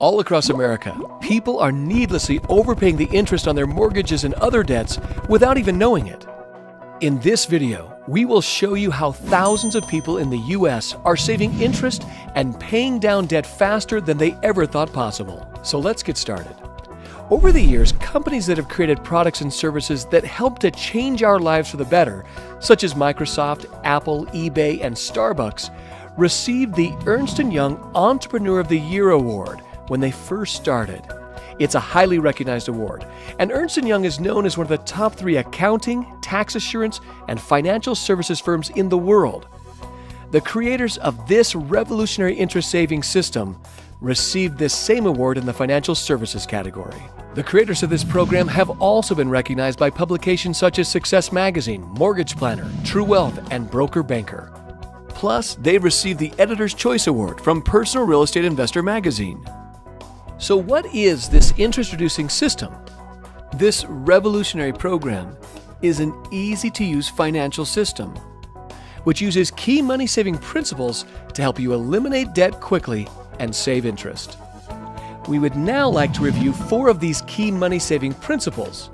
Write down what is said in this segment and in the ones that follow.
All across America, people are needlessly overpaying the interest on their mortgages and other debts without even knowing it. In this video, we will show you how thousands of people in the US are saving interest and paying down debt faster than they ever thought possible. So let's get started. Over the years, companies that have created products and services that help to change our lives for the better, such as Microsoft, Apple, eBay, and Starbucks, received the Ernst & Young Entrepreneur of the Year Award when they first started. It's a highly recognized award, and Ernst & Young is known as one of the top 3 accounting, tax assurance, and financial services firms in the world. The creators of this revolutionary interest savings system received this same award in the financial services category. The creators of this program have also been recognized by publications such as Success Magazine, Mortgage Planner, True Wealth, and Broker Banker. Plus, they've received the Editor's Choice Award from Personal Real Estate Investor magazine. So what is this interest-reducing system? This revolutionary program is an easy-to-use financial system, which uses key money-saving principles to help you eliminate debt quickly and save interest. We would now like to review 4 of these key money-saving principles.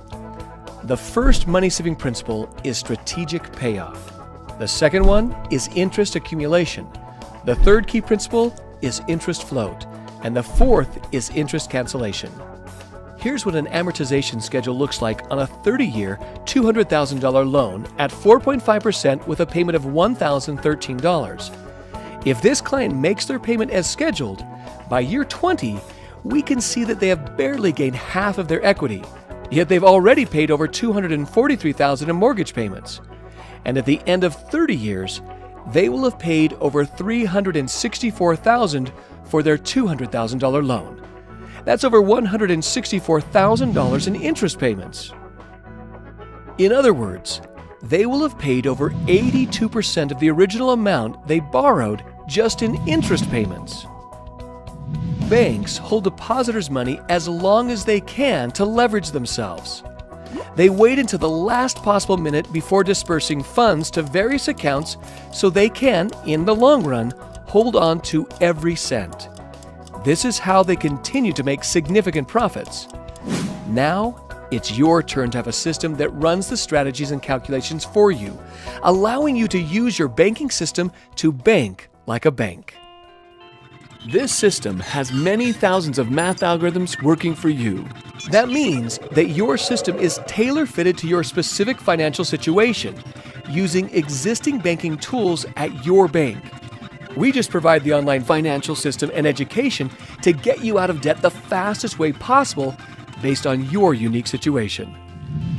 The first money-saving principle is strategic payoff. The second one is interest accumulation. The third key principle is interest float. And the fourth is interest cancellation. Here's what an amortization schedule looks like on a 30-year, $200,000 loan at 4.5% with a payment of $1,013. If this client makes their payment as scheduled, by year 20, we can see that they have barely gained half of their equity, yet they've already paid over $243,000 in mortgage payments. And at the end of 30 years, they will have paid over $364,000 for their $200,000 loan. That's over $164,000 in interest payments. In other words, they will have paid over 82% of the original amount they borrowed just in interest payments. Banks hold depositors' money as long as they can to leverage themselves. They wait until the last possible minute before dispersing funds to various accounts so they can, in the long run, hold on to every cent. This is how they continue to make significant profits. Now, it's your turn to have a system that runs the strategies and calculations for you, allowing you to use your banking system to bank like a bank. This system has many thousands of math algorithms working for you. That means that your system is tailor-fitted to your specific financial situation, using existing banking tools at your bank. We just provide the online financial system and education to get you out of debt the fastest way possible based on your unique situation.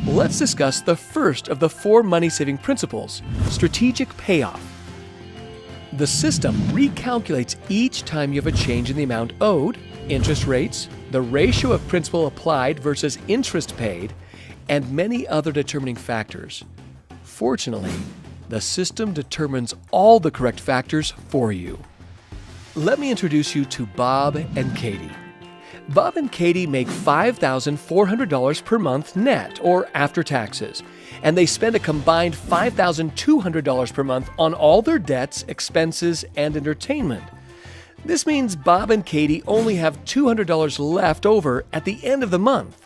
Let's discuss the first of the 4 money-saving principles, strategic payoff. The system recalculates each time you have a change in the amount owed, interest rates, the ratio of principal applied versus interest paid, and many other determining factors. Fortunately, the system determines all the correct factors for you. Let me introduce you to Bob and Katie. Bob and Katie make $5,400 per month net, or after taxes, and they spend a combined $5,200 per month on all their debts, expenses, and entertainment. This means Bob and Katie only have $200 left over at the end of the month.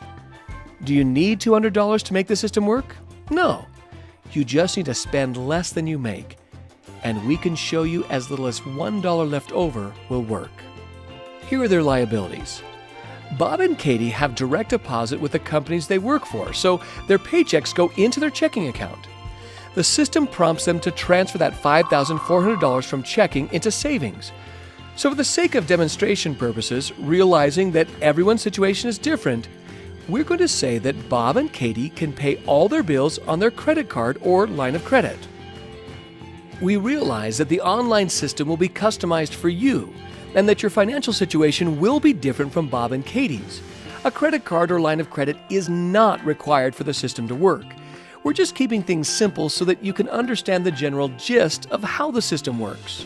Do you need $200 to make the system work? No. You just need to spend less than you make, and we can show you as little as $1 left over will work. Here are their liabilities. Bob and Katie have direct deposit with the companies they work for, so their paychecks go into their checking account. The system prompts them to transfer that $5,400 from checking into savings. So for the sake of demonstration purposes, realizing that everyone's situation is different, we're going to say that Bob and Katie can pay all their bills on their credit card or line of credit. We realize that the online system will be customized for you, and that your financial situation will be different from Bob and Katie's. A credit card or line of credit is not required for the system to work. We're just keeping things simple so that you can understand the general gist of how the system works.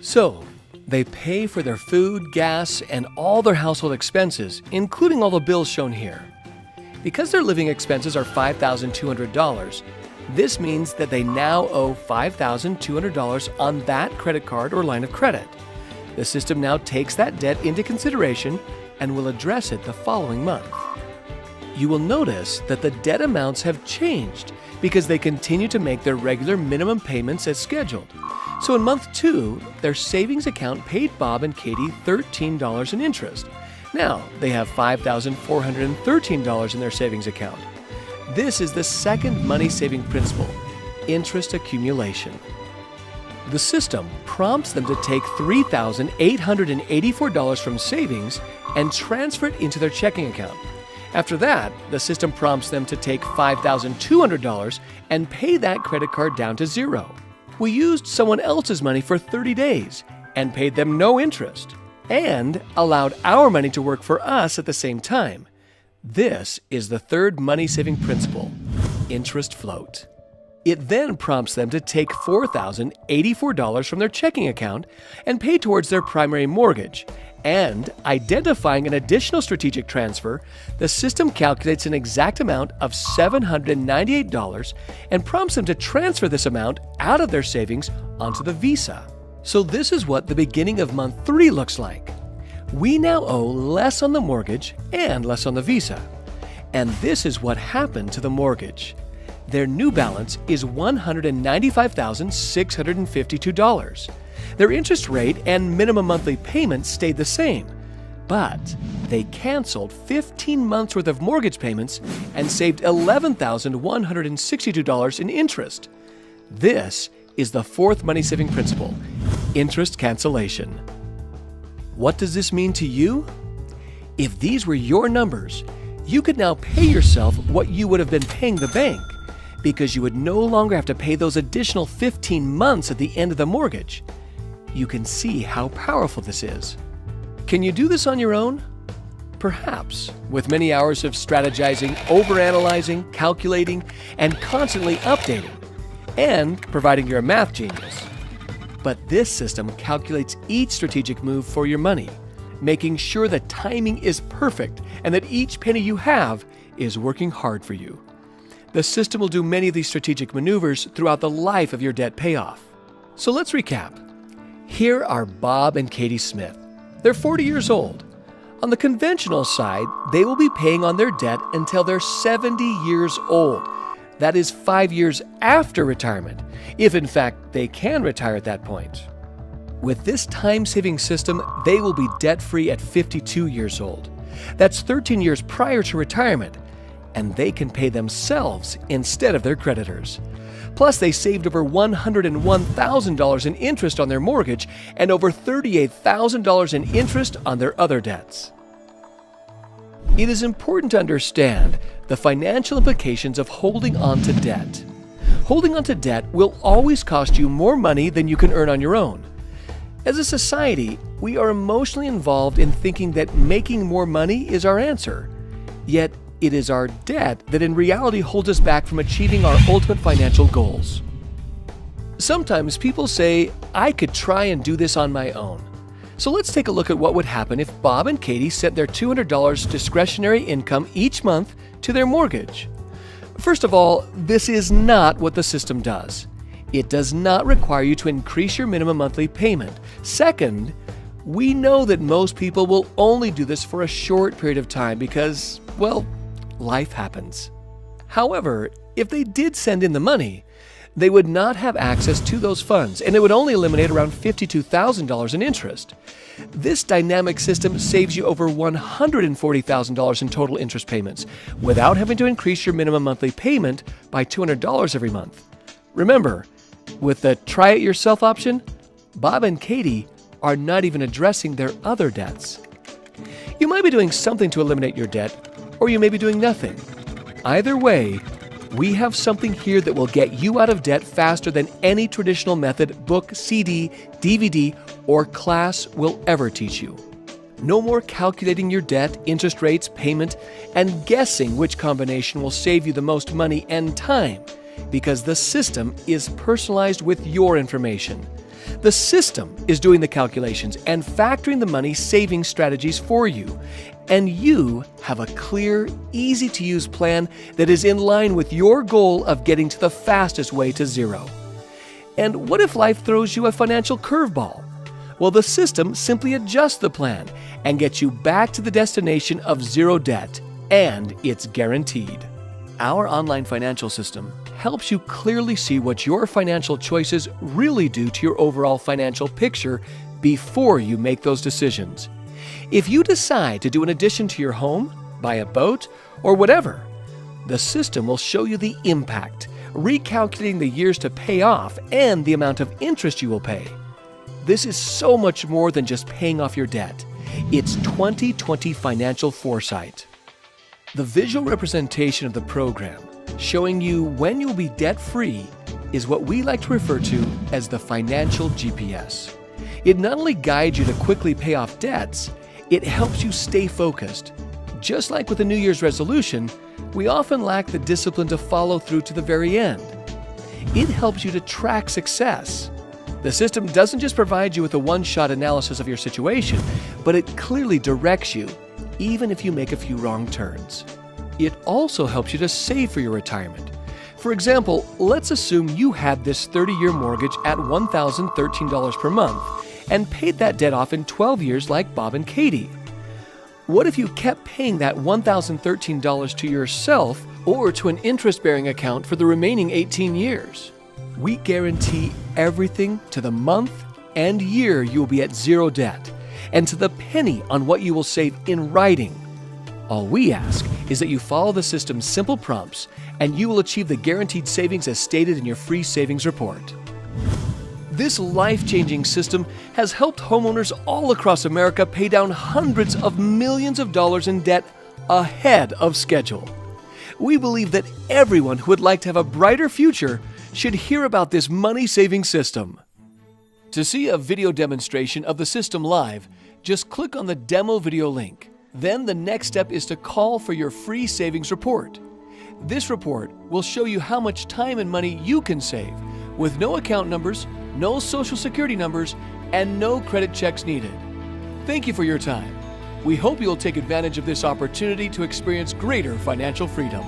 So, they pay for their food, gas, and all their household expenses, including all the bills shown here. Because their living expenses are $5,200, this means that they now owe $5,200 on that credit card or line of credit. The system now takes that debt into consideration and will address it the following month. You will notice that the debt amounts have changed because they continue to make their regular minimum payments as scheduled. So in month 2, their savings account paid Bob and Katie $13 in interest. Now they have $5,413 in their savings account. This is the second money-saving principle, interest accumulation. The system prompts them to take $3,884 from savings and transfer it into their checking account. After that, the system prompts them to take $5,200 and pay that credit card down to zero. We used someone else's money for 30 days and paid them no interest, and allowed our money to work for us at the same time. This is the third money-saving principle, interest float. It then prompts them to take $4,084 from their checking account and pay towards their primary mortgage. And identifying an additional strategic transfer, the system calculates an exact amount of $798 and prompts them to transfer this amount out of their savings onto the Visa. So this is what the beginning of month 3 looks like. We now owe less on the mortgage and less on the Visa. And this is what happened to the mortgage. Their new balance is $195,652. Their interest rate and minimum monthly payments stayed the same, but they canceled 15 months worth of mortgage payments and saved $11,162 in interest. This is the fourth money-saving principle, interest cancellation. What does this mean to you? If these were your numbers, you could now pay yourself what you would have been paying the bank, because you would no longer have to pay those additional 15 months at the end of the mortgage. You can see how powerful this is. Can you do this on your own? Perhaps, with many hours of strategizing, overanalyzing, calculating, and constantly updating, and providing you're a math genius. But this system calculates each strategic move for your money, making sure that timing is perfect and that each penny you have is working hard for you. The system will do many of these strategic maneuvers throughout the life of your debt payoff. So let's recap. Here are Bob and Katie Smith. They're 40 years old. On the conventional side, they will be paying on their debt until they're 70 years old. That is 5 years after retirement, if in fact they can retire at that point. With this time-saving system, they will be debt-free at 52 years old. That's 13 years prior to retirement, and they can pay themselves instead of their creditors. Plus, they saved over $101,000 in interest on their mortgage and over $38,000 in interest on their other debts. It is important to understand the financial implications of holding on to debt. Holding on to debt will always cost you more money than you can earn on your own. As a society, we are emotionally involved in thinking that making more money is our answer. Yet, it is our debt that in reality holds us back from achieving our ultimate financial goals. Sometimes people say, I could try and do this on my own. So let's take a look at what would happen if Bob and Katie set their $200 discretionary income each month to their mortgage. First of all, this is not what the system does. It does not require you to increase your minimum monthly payment. Second, we know that most people will only do this for a short period of time because, well, life happens. However, if they did send in the money, they would not have access to those funds, and it would only eliminate around $52,000 in interest. This dynamic system saves you over $140,000 in total interest payments without having to increase your minimum monthly payment by $200 every month. Remember, with the try it yourself option, Bob and Katie are not even addressing their other debts. You might be doing something to eliminate your debt, or you may be doing nothing. Either way, we have something here that will get you out of debt faster than any traditional method, book, CD, DVD, or class will ever teach you. No more calculating your debt, interest rates, payment, and guessing which combination will save you the most money and time, because the system is personalized with your information. The system is doing the calculations and factoring the money saving strategies for you. And you have a clear, easy-to-use plan that is in line with your goal of getting to the fastest way to zero. And what if life throws you a financial curveball? Well, the system simply adjusts the plan and gets you back to the destination of zero debt, and it's guaranteed. Our online financial system helps you clearly see what your financial choices really do to your overall financial picture before you make those decisions. If you decide to do an addition to your home, buy a boat, or whatever, the system will show you the impact, recalculating the years to pay off and the amount of interest you will pay. This is so much more than just paying off your debt. It's 20/20 financial foresight. The visual representation of the program, showing you when you'll be debt-free, is what we like to refer to as the financial GPS. It not only guides you to quickly pay off debts, it helps you stay focused. Just like with a New Year's resolution, we often lack the discipline to follow through to the very end. It helps you to track success. The system doesn't just provide you with a one-shot analysis of your situation, but it clearly directs you, even if you make a few wrong turns. It also helps you to save for your retirement. For example, let's assume you had this 30-year mortgage at $1,013 per month and paid that debt off in 12 years like Bob and Katie. What if you kept paying that $1,013 to yourself or to an interest-bearing account for the remaining 18 years? We guarantee everything to the month and year you will be at zero debt, and to the penny on what you will save in writing. All we ask is that you follow the system's simple prompts, and you will achieve the guaranteed savings as stated in your free savings report. This life-changing system has helped homeowners all across America pay down hundreds of millions of dollars in debt ahead of schedule. We believe that everyone who would like to have a brighter future should hear about this money-saving system. To see a video demonstration of the system live, just click on the demo video link. Then the next step is to call for your free savings report. This report will show you how much time and money you can save with no account numbers, no social security numbers, and no credit checks needed. Thank you for your time. We hope you'll take advantage of this opportunity to experience greater financial freedom.